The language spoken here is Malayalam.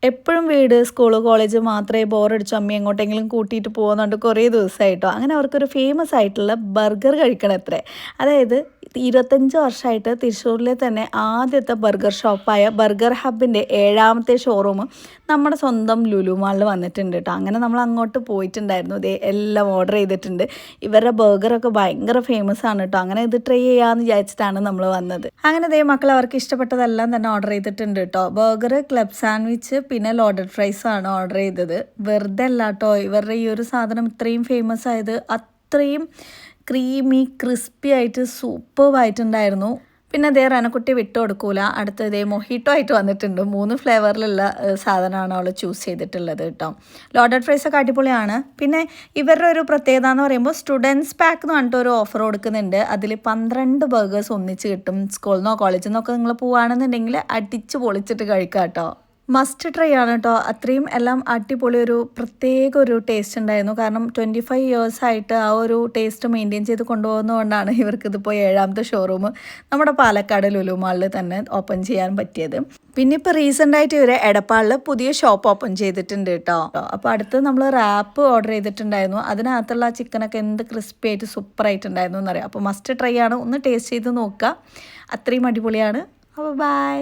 എപ്പോഴും വീട് സ്കൂൾ കോളേജ് മാത്രമേ ബോറടിച്ചു അമ്മ എങ്ങോട്ടെങ്കിലും കൂട്ടിയിട്ട് പോകുന്നുണ്ട് കുറേ ദിവസമായിട്ടോ. അങ്ങനെ അവർക്കൊരു ഫേമസ് ആയിട്ടുള്ള ബർഗർ കഴിക്കണം അത്രേ. അതായത് 25 വർഷമായിട്ട് തൃശ്ശൂരിലെ തന്നെ ആദ്യത്തെ ബർഗർ ഷോപ്പായ ബർഗർ ഹബിൻ്റെ 7ാമത്തെ ഷോറൂം നമ്മുടെ സ്വന്തം ലുലു മാളിൽ വന്നിട്ടുണ്ട് കേട്ടോ. അങ്ങനെ നമ്മൾ അങ്ങോട്ട് പോയിട്ടുണ്ടായിരുന്നു. ഇതേ എല്ലാം ഓർഡർ ചെയ്തിട്ടുണ്ട്. ഇവരുടെ ബർഗറൊക്കെ ഭയങ്കര ഫേമസ് ആണ് കേട്ടോ. അങ്ങനെ ഇത് ട്രൈ ചെയ്യാമെന്ന് വിചാരിച്ചിട്ടാണ് നമ്മൾ വന്നത്. അങ്ങനെ ഇതേ മക്കൾ അവർക്ക് ഇഷ്ടപ്പെട്ടതെല്ലാം തന്നെ ഓർഡർ ചെയ്തിട്ടുണ്ട് കേട്ടോ. ബർഗർ, ക്ലബ് സാൻഡ്വിച്ച്, പിന്നെ ലോഡഡ് ഫ്രൈസ് ആണ് ഓർഡർ ചെയ്തത്. വെറുതെ അല്ല കേട്ടോ ഇവരുടെ ഈ ഒരു സാധനം ഇത്രയും ഫേമസ് ആയത്. അത്രയും ക്രീമി ക്രിസ്പി ആയിട്ട് സൂപ്പർവായിട്ടുണ്ടായിരുന്നു. പിന്നെ അതേ റനക്കുട്ടി വിട്ടു കൊടുക്കൂല. അടുത്തതേ മൊഹിറ്റോ ആയിട്ട് വന്നിട്ടുണ്ട്. 3 ഫ്ലേവറിലുള്ള സാധനമാണ് അവൾ ചൂസ് ചെയ്തിട്ടുള്ളത് കേട്ടോ. ലോഡഡ് ഫ്രൈസ് ഒക്കെ അടിപൊളിയാണ്. പിന്നെ ഇവരുടെ ഒരു പ്രത്യേകത എന്ന് പറയുമ്പോൾ സ്റ്റുഡൻസ് പാക്ക് എന്ന് പറഞ്ഞിട്ട് ഒരു ഓഫർ കൊടുക്കുന്നുണ്ട്. അതിൽ 12 ബർഗേഴ്സ് ഒന്നിച്ച് കിട്ടും. സ്കൂളിൽ നിന്നോ കോളേജിൽ നിന്നൊക്കെ നിങ്ങൾ പോവുകയാണെന്നുണ്ടെങ്കിൽ അടിച്ച് പൊളിച്ചിട്ട് കഴിക്കാം കേട്ടോ. മസ്റ്റ് ട്രൈ ആണ് കേട്ടോ. അത്രയും എല്ലാം അടിപൊളി ഒരു പ്രത്യേക ഒരു ടേസ്റ്റ് ഉണ്ടായിരുന്നു. കാരണം 25 ഇയേഴ്സ് ആയിട്ട് ആ ഒരു ടേസ്റ്റ് മെയിൻറ്റെയിൻ ചെയ്ത് കൊണ്ടുപോകുന്നതുകൊണ്ടാണ് ഇവർക്കിതിപ്പോൾ 7ാമത്തെ ഷോറൂം നമ്മുടെ പാലക്കാട് ലുലു മാളിൽ തന്നെ ഓപ്പൺ ചെയ്യാൻ പറ്റിയത്. പിന്നെ ഇപ്പോൾ റീസെൻ്റായിട്ട് ഇവർ എടപ്പാളിൽ പുതിയ ഷോപ്പ് ഓപ്പൺ ചെയ്തിട്ടുണ്ട് കേട്ടോ. അപ്പോൾ അടുത്ത് നമ്മൾ റാപ്പ് ഓർഡർ ചെയ്തിട്ടുണ്ടായിരുന്നു. അതിനകത്തുള്ള ചിക്കനൊക്കെ എന്ത് ക്രിസ്പി ആയിട്ട് സൂപ്പറായിട്ടുണ്ടായിരുന്നു എന്നറിയാം. അപ്പോൾ മസ്റ്റ് ട്രൈ ആണ്. ഒന്ന് ടേസ്റ്റ് ചെയ്ത് നോക്കുക. അത്രയും അടിപൊളിയാണ്. അപ്പോൾ ബൈ.